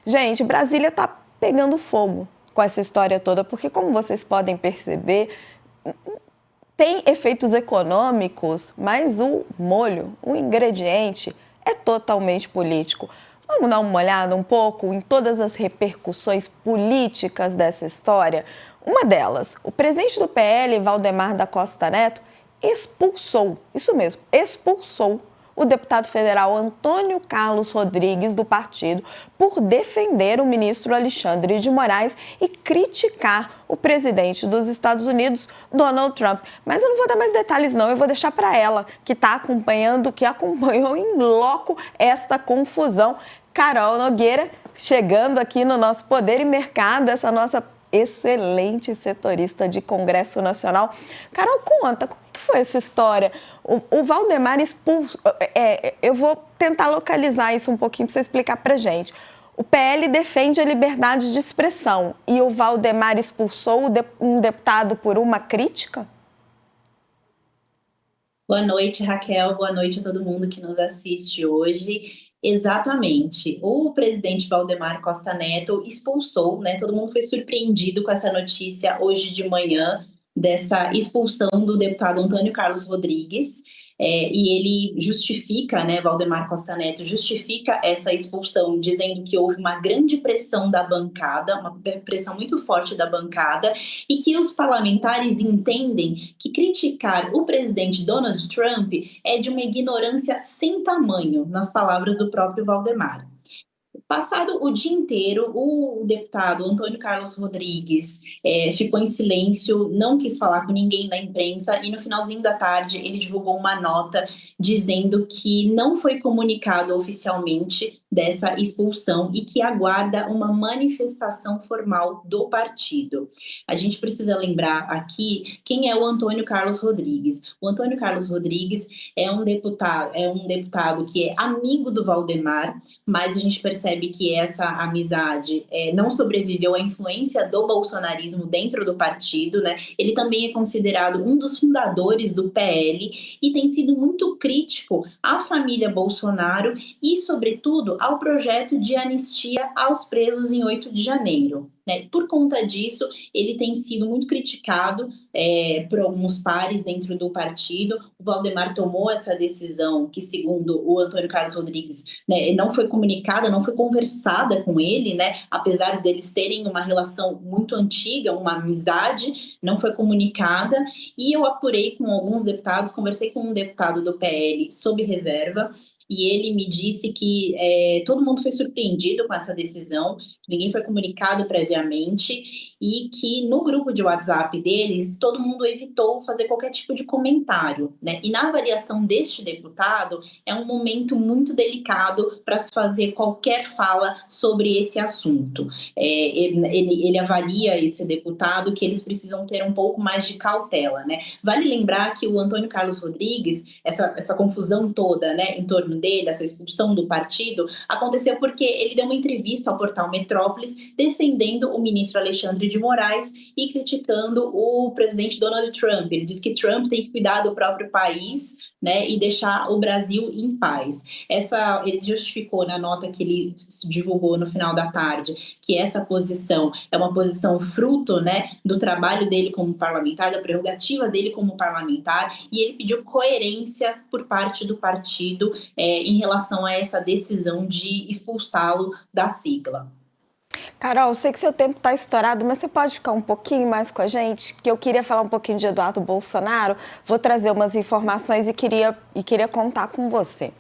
Gente, Brasília está pegando fogo com essa história toda, porque, como vocês podem perceber, tem efeitos econômicos, mas o molho, o ingrediente, é totalmente político. Vamos dar uma olhada um pouco em todas as repercussões políticas dessa história? Uma delas, o presidente do PL, Valdemar da Costa Neto, expulsou, isso mesmo, expulsou o deputado federal Antônio Carlos Rodrigues do partido por defender o ministro Alexandre de Moraes e criticar o presidente dos Estados Unidos, Donald Trump. Mas eu não vou dar mais detalhes não, eu vou deixar para ela, que está acompanhando, que acompanhou em loco esta confusão. Carol Nogueira, chegando aqui no nosso Poder e Mercado, essa nossa excelente setorista de Congresso Nacional. Carol, conta, como é que foi essa história? O Valdemar expulsou... eu vou tentar localizar isso um pouquinho para você explicar para a gente. O PL defende a liberdade de expressão e o Valdemar expulsou um deputado por uma crítica? Boa noite, Raquel. Boa noite a todo mundo que nos assiste hoje. Exatamente. O presidente Valdemar Costa Neto expulsou, né? Todo mundo foi surpreendido com essa notícia hoje de manhã, dessa expulsão do deputado Antônio Carlos Rodrigues. E ele justifica, né, Valdemar Costa Neto justifica essa expulsão, dizendo que houve uma grande pressão da bancada, uma pressão muito forte da bancada, e que os parlamentares entendem que criticar o presidente Donald Trump é de uma ignorância sem tamanho, nas palavras do próprio Valdemar. Passado o dia inteiro, o deputado Antônio Carlos Rodrigues ficou em silêncio, não quis falar com ninguém da imprensa e no finalzinho da tarde ele divulgou uma nota dizendo que não foi comunicado oficialmente dessa expulsão e que aguarda uma manifestação formal do partido. A gente precisa lembrar aqui quem é o Antônio Carlos Rodrigues. O Antônio Carlos Rodrigues é um deputado que é amigo do Valdemar, mas a gente percebe que essa amizade não sobreviveu à influência do bolsonarismo dentro do partido, né? Ele também é considerado um dos fundadores do PL e tem sido muito crítico à família Bolsonaro e, sobretudo, ao projeto de anistia aos presos em 8 de janeiro. Né? Por conta disso, ele tem sido muito criticado por alguns pares dentro do partido. O Valdemar tomou essa decisão que, segundo o Antônio Carlos Rodrigues, né, não foi comunicada, não foi conversada com ele, né? Apesar deles terem uma relação muito antiga, uma amizade, não foi comunicada. E eu apurei com alguns deputados, conversei com um deputado do PL sob reserva, e ele me disse que todo mundo foi surpreendido com essa decisão, ninguém foi comunicado previamente e que no grupo de WhatsApp deles, todo mundo evitou fazer qualquer tipo de comentário, né? E na avaliação deste deputado, é um momento muito delicado para se fazer qualquer fala sobre esse assunto. Ele avalia esse deputado que eles precisam ter um pouco mais de cautela, né? Vale lembrar que o Antônio Carlos Rodrigues, essa confusão toda, né, em torno dele, essa expulsão do partido, aconteceu porque ele deu uma entrevista ao portal Metrópolis defendendo o ministro Alexandre de Moraes e criticando o presidente Donald Trump. Ele diz que Trump tem que cuidar do próprio país, né, e deixar o Brasil em paz. Ele justificou na nota que ele divulgou no final da tarde que essa posição é uma posição fruto, né, do trabalho dele como parlamentar, da prerrogativa dele como parlamentar, e ele pediu coerência por parte do partido em relação a essa decisão de expulsá-lo da sigla. Carol, eu sei que seu tempo está estourado, mas você pode ficar um pouquinho mais com a gente? Que eu queria falar um pouquinho de Eduardo Bolsonaro, vou trazer umas informações e queria contar com você.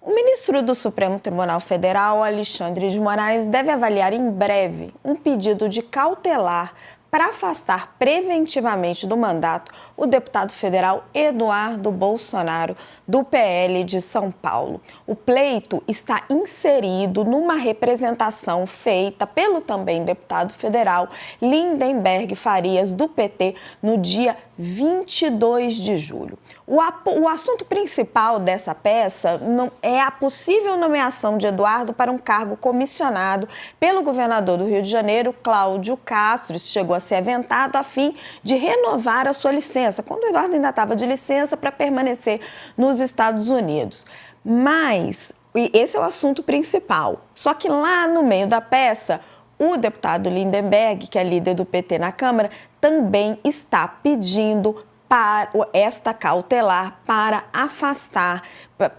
O ministro do Supremo Tribunal Federal, Alexandre de Moraes, deve avaliar em breve um pedido de cautelar para afastar preventivamente do mandato o deputado federal Eduardo Bolsonaro, do PL de São Paulo. O pleito está inserido numa representação feita pelo também deputado federal Lindenberg Farias, do PT, no dia 22 de julho. O assunto principal dessa peça é a possível nomeação de Eduardo para um cargo comissionado pelo governador do Rio de Janeiro, Cláudio Castro. Isso chegou a ser aventado a fim de renovar a sua licença, quando o Eduardo ainda estava de licença para permanecer nos Estados Unidos. Mas E esse é o assunto principal. Só que lá no meio da peça, o deputado Lindenberg, que é líder do PT na Câmara, também está pedindo para esta cautelar para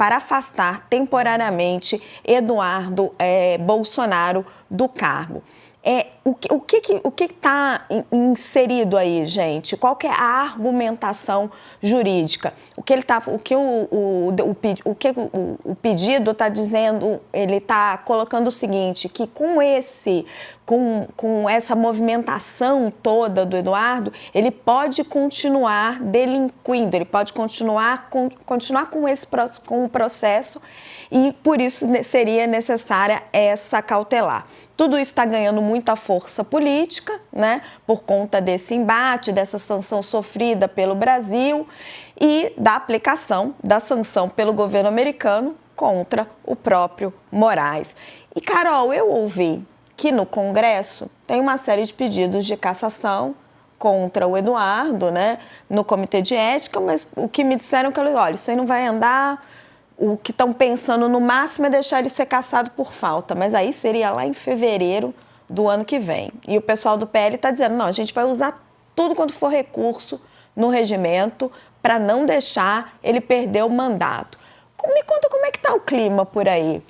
afastar temporariamente Eduardo Bolsonaro do cargo. O que está inserido aí, gente? Qual que é a argumentação jurídica? O pedido está dizendo, ele está colocando o seguinte, que com essa movimentação toda do Eduardo, ele pode continuar delinquindo, ele pode continuar com o processo e por isso seria necessária essa cautelar. Tudo isso está ganhando muita força política, né, por conta desse embate, dessa sanção sofrida pelo Brasil e da aplicação da sanção pelo governo americano contra o próprio Moraes. E, Carol, eu ouvi que no Congresso tem uma série de pedidos de cassação contra o Eduardo, né, no Comitê de Ética, mas o que me disseram é que, olha, isso aí não vai andar. O que estão pensando no máximo é deixar ele ser cassado por falta, mas aí seria lá em fevereiro do ano que vem. E o pessoal do PL está dizendo, não, a gente vai usar tudo quanto for recurso no regimento para não deixar ele perder o mandato. Me conta como é que está o clima por aí.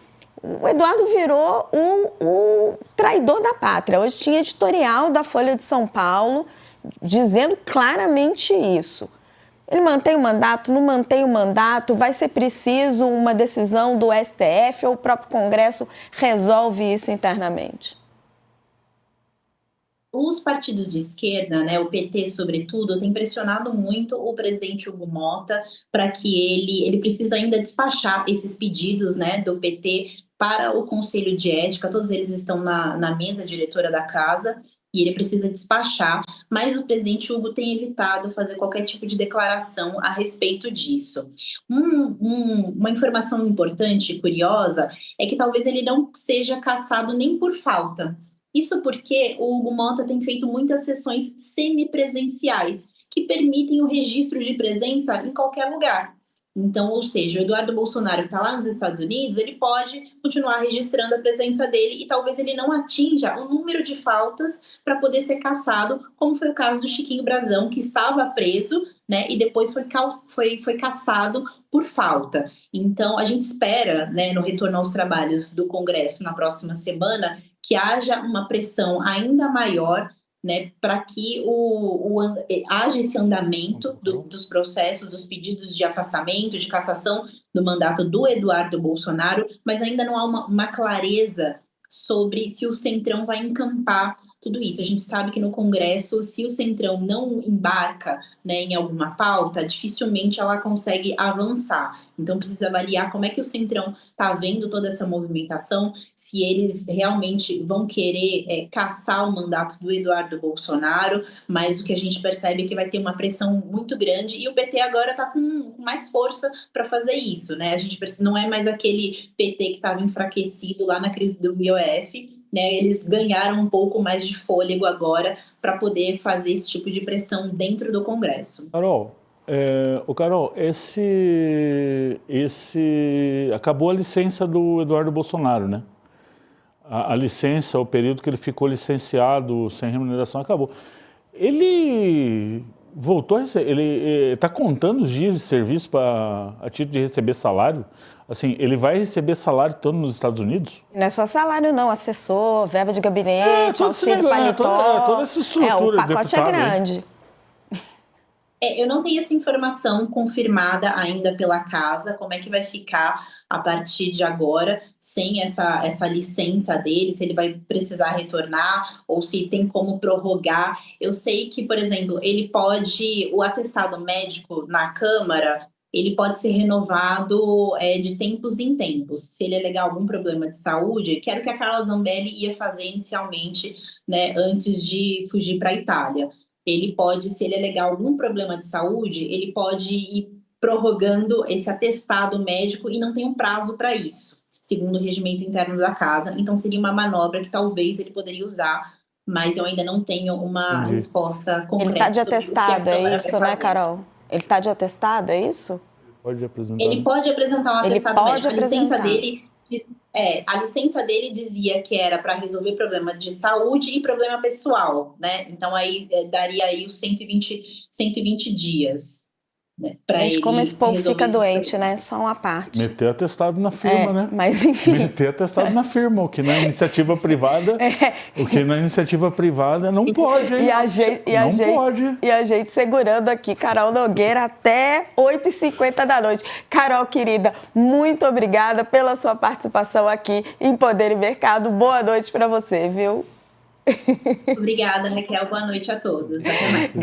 O Eduardo virou o traidor da pátria. Hoje tinha editorial da Folha de São Paulo dizendo claramente isso. Ele mantém o mandato, não mantém o mandato, vai ser preciso uma decisão do STF ou o próprio Congresso resolve isso internamente? Os partidos de esquerda, né, o PT sobretudo, tem pressionado muito o presidente Hugo Motta para que ele precisa ainda despachar esses pedidos, né, do PT para o Conselho de Ética. Todos eles estão na mesa diretora da casa e ele precisa despachar, mas o presidente Hugo tem evitado fazer qualquer tipo de declaração a respeito disso. Uma informação importante e curiosa é que talvez ele não seja cassado nem por falta. Isso porque o Hugo Motta tem feito muitas sessões semipresenciais, que permitem o registro de presença em qualquer lugar. Então, ou seja, o Eduardo Bolsonaro, que está lá nos Estados Unidos, ele pode continuar registrando a presença dele e talvez ele não atinja o número de faltas para poder ser cassado, como foi o caso do Chiquinho Brazão, que estava preso, né, e depois foi cassado por falta. Então, a gente espera, né, no retorno aos trabalhos do Congresso na próxima semana, que haja uma pressão ainda maior, né, para que haja esse andamento dos processos, dos pedidos de afastamento, de cassação do mandato do Eduardo Bolsonaro, mas ainda não há uma clareza sobre se o Centrão vai encampar tudo isso. A gente sabe que no Congresso, se o Centrão não embarca, né, em alguma pauta, dificilmente ela consegue avançar. Então precisa avaliar como é que o Centrão está vendo toda essa movimentação, se eles realmente vão querer cassar o mandato do Eduardo Bolsonaro, mas o que a gente percebe é que vai ter uma pressão muito grande e o PT agora está com mais força para fazer isso, né? A gente não é mais aquele PT que estava enfraquecido lá na crise do IOF, né? Eles ganharam um pouco mais de fôlego agora para poder fazer esse tipo de pressão dentro do Congresso. Carol, acabou a licença do Eduardo Bolsonaro, né? A licença, o período que ele ficou licenciado sem remuneração acabou. Ele voltou a receber, ele está contando os dias de serviço a título de receber salário? Assim, ele vai receber salário estando nos Estados Unidos? Não é só salário, não. Assessor, verba de gabinete, auxílio paletó. Toda essa estrutura. O pacote é grande. Eu não tenho essa informação confirmada ainda pela casa, como é que vai ficar a partir de agora, sem essa licença dele, se ele vai precisar retornar ou se tem como prorrogar. Eu sei que, por exemplo, o atestado médico na Câmara, ele pode ser renovado de tempos em tempos. Se ele alegar algum problema de saúde, que era o que a Carla Zambelli ia fazer inicialmente, né, antes de fugir para a Itália. Ele pode, se ele alegar algum problema de saúde, ele pode ir prorrogando esse atestado médico e não tem um prazo para isso, segundo o regimento interno da casa. Então, seria uma manobra que talvez ele poderia usar, mas eu ainda não tenho uma resposta concreta. Ele está de atestado, é isso, né, Carol? Ele está de atestado, é isso? Ele pode apresentar um atestado médico. A licença dele A licença dele dizia que era para resolver problema de saúde e problema pessoal, né? Então aí daria aí os 120 dias, né, para Gente, ele como esse povo resolver fica esses doente, problemas. né? Só uma parte. Meter atestado na firma, né? Mas enfim. Meter atestado na firma, o que na iniciativa privada, o que na iniciativa privada não pode, hein? E a gente segurando aqui, Carol Nogueira, até 8h50 da noite. Carol, querida, muito obrigada pela sua participação aqui em Poder e Mercado. Boa noite para você, viu? Obrigada, Raquel. Boa noite a todos. Até mais.